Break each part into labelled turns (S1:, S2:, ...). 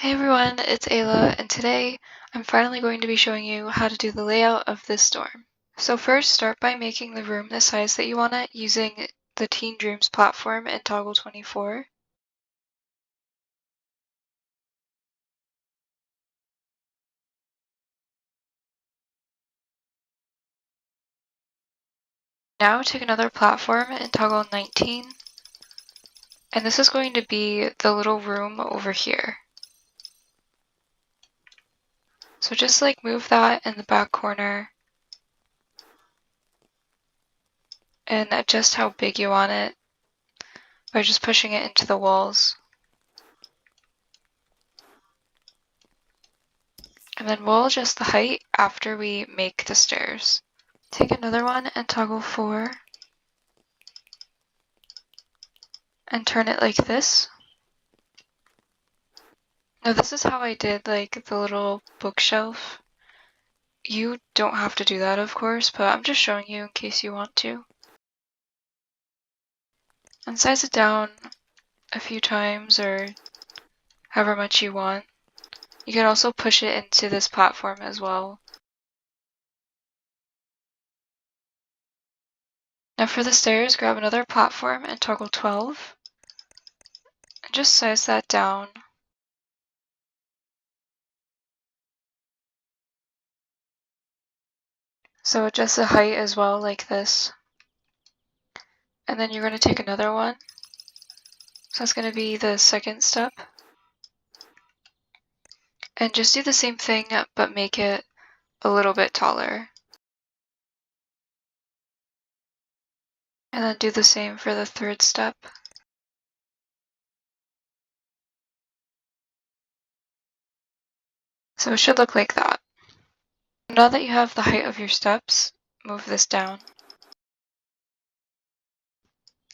S1: Hey everyone, it's Aylah, and today I'm finally going to be showing you how to do the layout of this dorm. So first, start by making the room the size that you want it using the Teen Dreams platform in Toggle 24. Now take another platform in Toggle 19, and this is going to be the little room over here. So just move that in the back corner and adjust how big you want it by just pushing it into the walls. And then we'll adjust the height after we make the stairs. Take another one and toggle 4 and turn it like this. Now this is how I did the little bookshelf. You don't have to do that, of course, but I'm just showing you in case you want to. And size it down a few times or however much you want. You can also push it into this platform as well. Now for the stairs, grab another platform and toggle 12. And just size that down. So adjust the height as well, like this. And then you're going to take another one. So that's going to be the second step. And just do the same thing, but make it a little bit taller. And then do the same for the third step. So it should look like that. Now that you have the height of your steps, move this down.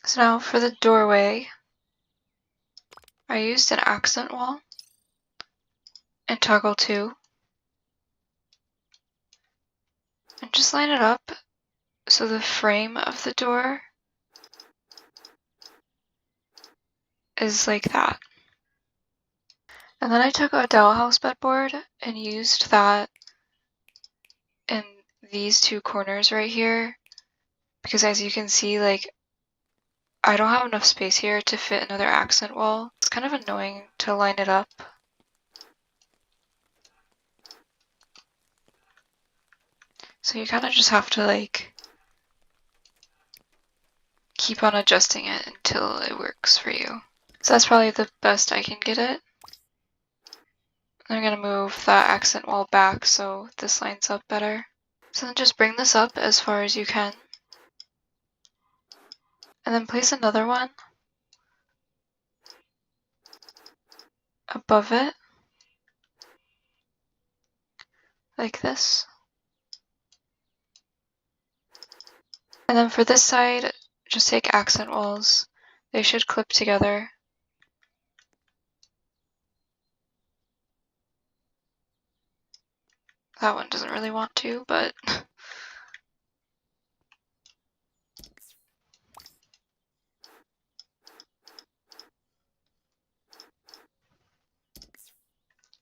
S1: So now for the doorway, I used an accent wall and toggle 2. And just line it up so the frame of the door is like that. And then I took a dollhouse bedboard and used that in these two corners right here, because as you can see, I don't have enough space here to fit another accent wall. It's kind of annoying to line it up. So you kind of just have to keep on adjusting it until it works for you. So that's probably the best I can get it. I'm going to move that accent wall back so this lines up better. So then just bring this up as far as you can. And then place another one above it, like this. And then for this side, just take accent walls. They should clip together. That one doesn't really want to, but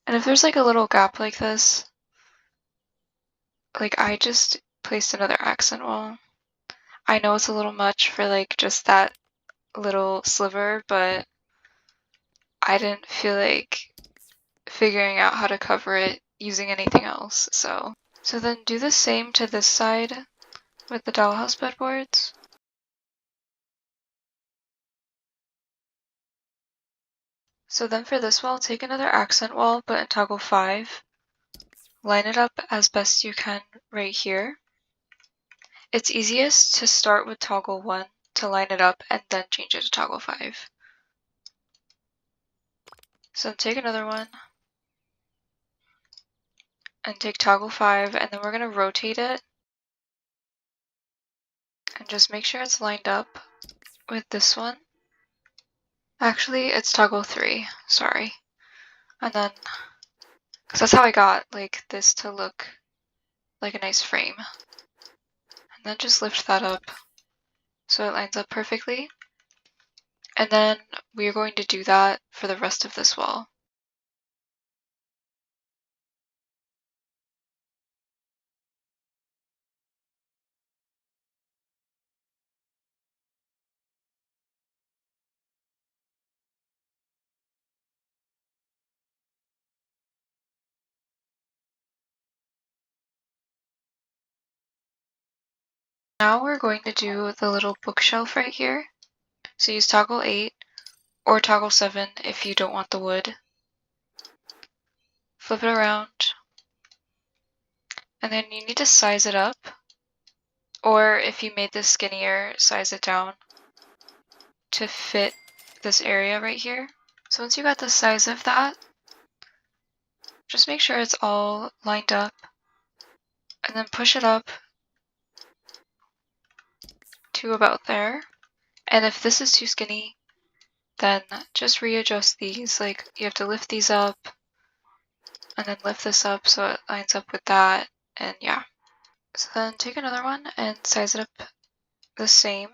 S1: and if there's a little gap like this, I just placed another accent wall. I know it's a little much for just that little sliver, but I didn't feel like figuring out how to cover it using anything else, so then do the same to this side with the dollhouse bedboards. So then for this wall, take another accent wall, but in toggle 5. Line it up as best you can right here. It's easiest to start with toggle 1 to line it up and then change it to toggle 5. So take another one and take toggle 5, and then we're going to rotate it and just make sure it's lined up with this one. Actually, it's toggle 3, sorry. And then, because that's how I got this to look like a nice frame. And then just lift that up so it lines up perfectly. And then we're going to do that for the rest of this wall. Now we're going to do the little bookshelf right here. So use toggle 8 or toggle 7 if you don't want the wood. Flip it around. And then you need to size it up. Or if you made this skinnier, size it down to fit this area right here. So once you got the size of that, just make sure it's all lined up. And then push it up to about there. And if this is too skinny, then just readjust these. Like you have to lift these up and then lift this up so it lines up with that. And yeah. So then take another one and size it up the same.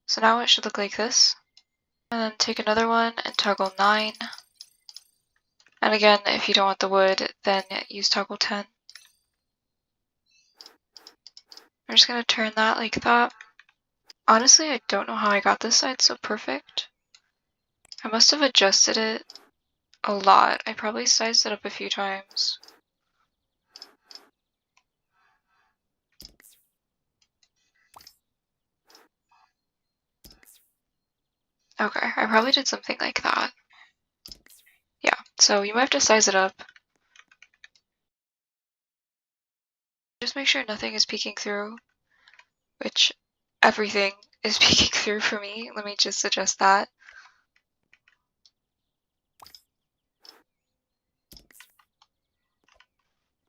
S1: So now it should look like this. And then take another one and toggle 9. And again, if you don't want the wood, then use toggle 10. I'm just going to turn that like that. Honestly, I don't know how I got this side so perfect. I must have adjusted it a lot. I probably sized it up a few times. Okay, I probably did something like that. Yeah, so you might have to size it up. Just make sure nothing is peeking through, which everything is peeking through for me. Let me just adjust that.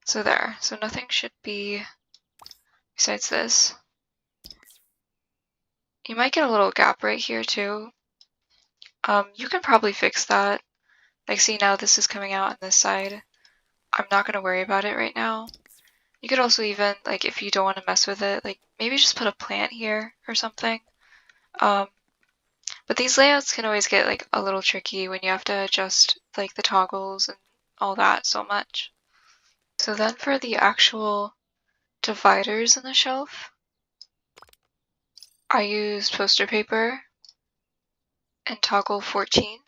S1: So there, so nothing should be besides this. You might get a little gap right here too. You can probably fix that. Like see now this is coming out on this side. I'm not gonna worry about it right now. You could also even, like if you don't want to mess with it, like maybe just put a plant here or something. But these layouts can always get like a little tricky when you have to adjust like the toggles and all that so much. So then for the actual dividers in the shelf, I used poster paper and toggle 14.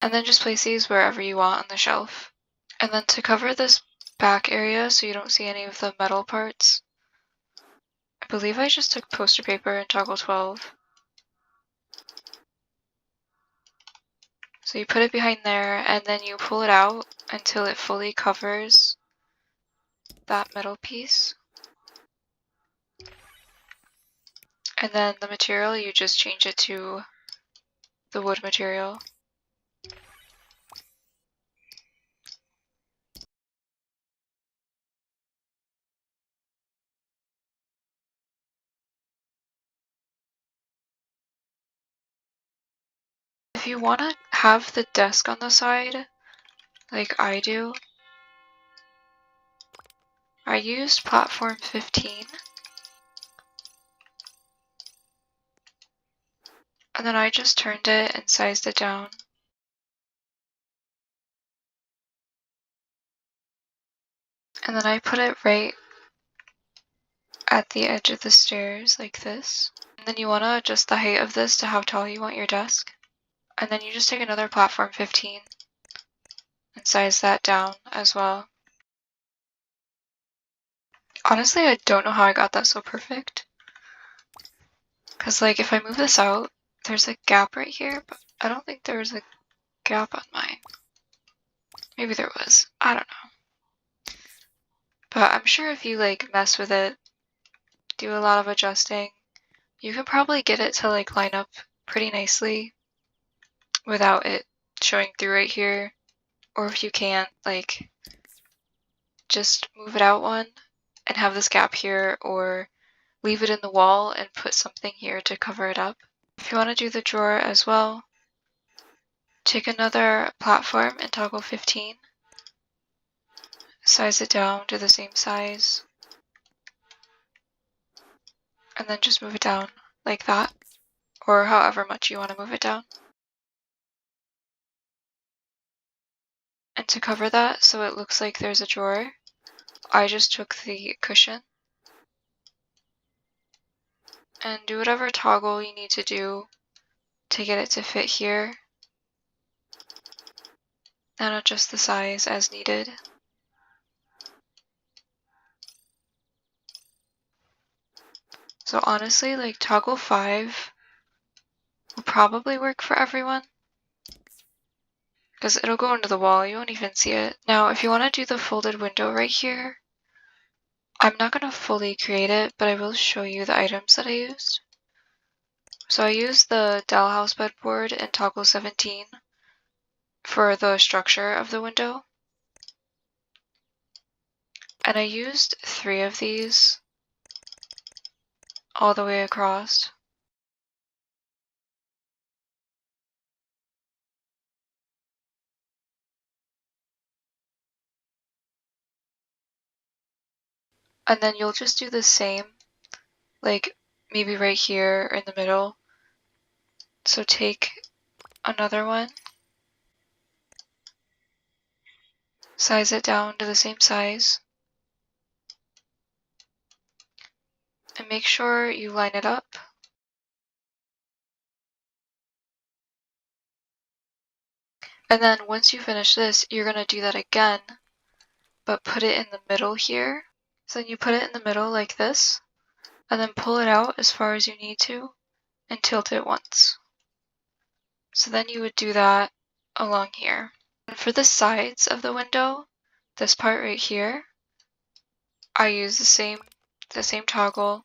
S1: And then just place these wherever you want on the shelf. And then to cover this back area so you don't see any of the metal parts, I believe I just took poster paper and toggle 12. So you put it behind there and then you pull it out until it fully covers that metal piece. And then the material, you just change it to the wood material. If you want to have the desk on the side, like I do, I used platform 15. And then I just turned it and sized it down. And then I put it right at the edge of the stairs like this. And then you want to adjust the height of this to how tall you want your desk. And then you just take another platform 15 and size that down as well. Honestly, I don't know how I got that so perfect. Because like if I move this out, there's a gap right here, but I don't think there was a gap on mine. Maybe there was. I don't know. But I'm sure if you like mess with it, do a lot of adjusting, you can probably get it to like line up pretty nicely without it showing through right here. Or if you can't, like just move it out one and have this gap here, or leave it in the wall and put something here to cover it up. If you want to do the drawer as well, take another platform and toggle 15. Size it down to the same size. And then just move it down like that, or however much you want to move it down. And to cover that so it looks like there's a drawer, I just took the cushion and do whatever toggle you need to do to get it to fit here. and adjust the size as needed. So honestly, like toggle 5 will probably work for everyone, because it'll go into the wall, you won't even see it. Now, if you want to do the folded window right here, I'm not going to fully create it, but I will show you the items that I used. So I used the dowel house bed board in toggle 17 for the structure of the window. And I used 3 of these all the way across. And then you'll just do the same, like maybe right here in the middle. So take another one, size it down to the same size, and make sure you line it up. And then once you finish this, you're going to do that again, but put it in the middle here. So then you put it in the middle like this, and then pull it out as far as you need to, and tilt it once. So then you would do that along here. And for the sides of the window, this part right here, I use the same toggle.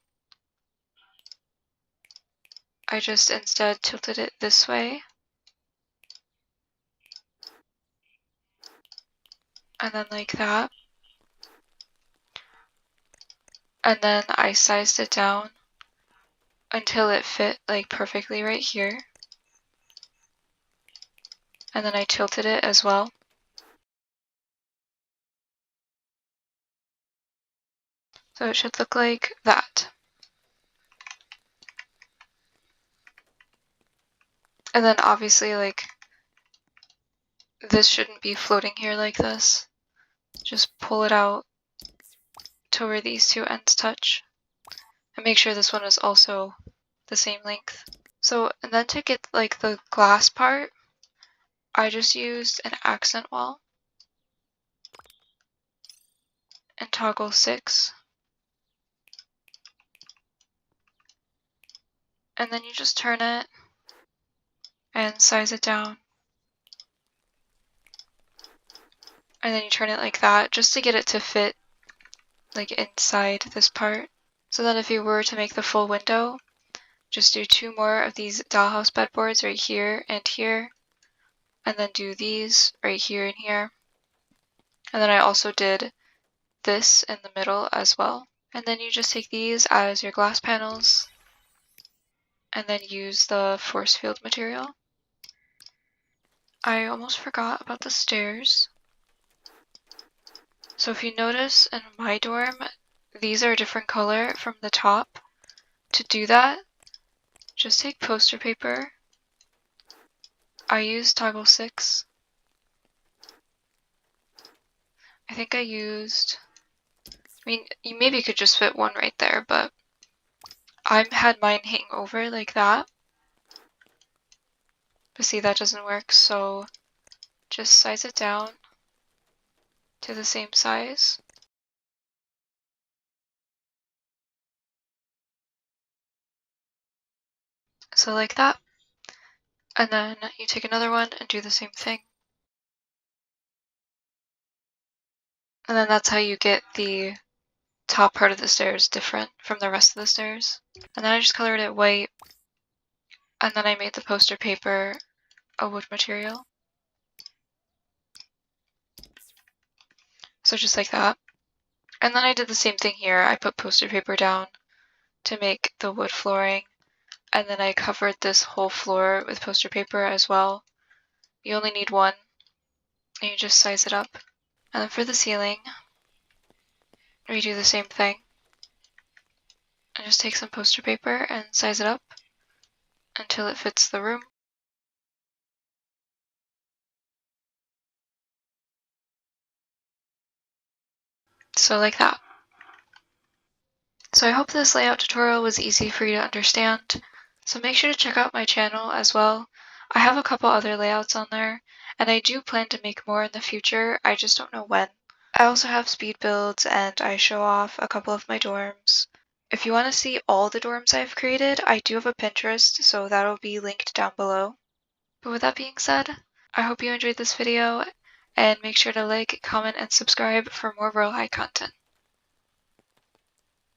S1: I just instead tilted it this way, and then like that. And then I sized it down until it fit like perfectly right here. And then I tilted it as well. So it should look like that. And then obviously, like, this shouldn't be floating here like this. Just pull it out to where these two ends touch. And make sure this one is also the same length. So, and then to get like the glass part, I just used an accent wall and toggle 6. And then you just turn it and size it down. And then you turn it like that just to get it to fit like inside this part. So then if you were to make the full window, just do 2 more of these dollhouse bedboards right here and here, and then do these right here and here. And then I also did this in the middle as well. And then you just take these as your glass panels and then use the force field material. I almost forgot about the stairs. So if you notice in my dorm, these are a different color from the top. To do that, just take poster paper. I used toggle 6. I think I used, I mean, you maybe could just fit one right there, but I had mine hang over like that. But see, that doesn't work, so just size it down to the same size. So like that. And then you take another one and do the same thing. And then that's how you get the top part of the stairs different from the rest of the stairs. And then I just colored it white, and then I made the poster paper a wood material. So just like that. And then I did the same thing here. I put poster paper down to make the wood flooring, and then I covered this whole floor with poster paper as well. You only need one, and you just size it up. And then for the ceiling, we do the same thing. I just take some poster paper and size it up until it fits the room. So like that. So I hope this layout tutorial was easy for you to understand. So make sure to check out my channel as well. I have a couple other layouts on there, and I do plan to make more in the future, I just don't know when. I also have speed builds and I show off a couple of my dorms. If you want to see all the dorms I've created, I do have a Pinterest, so that'll be linked down below. But with that being said, I hope you enjoyed this video, and make sure to like, comment, and subscribe for more Royale content.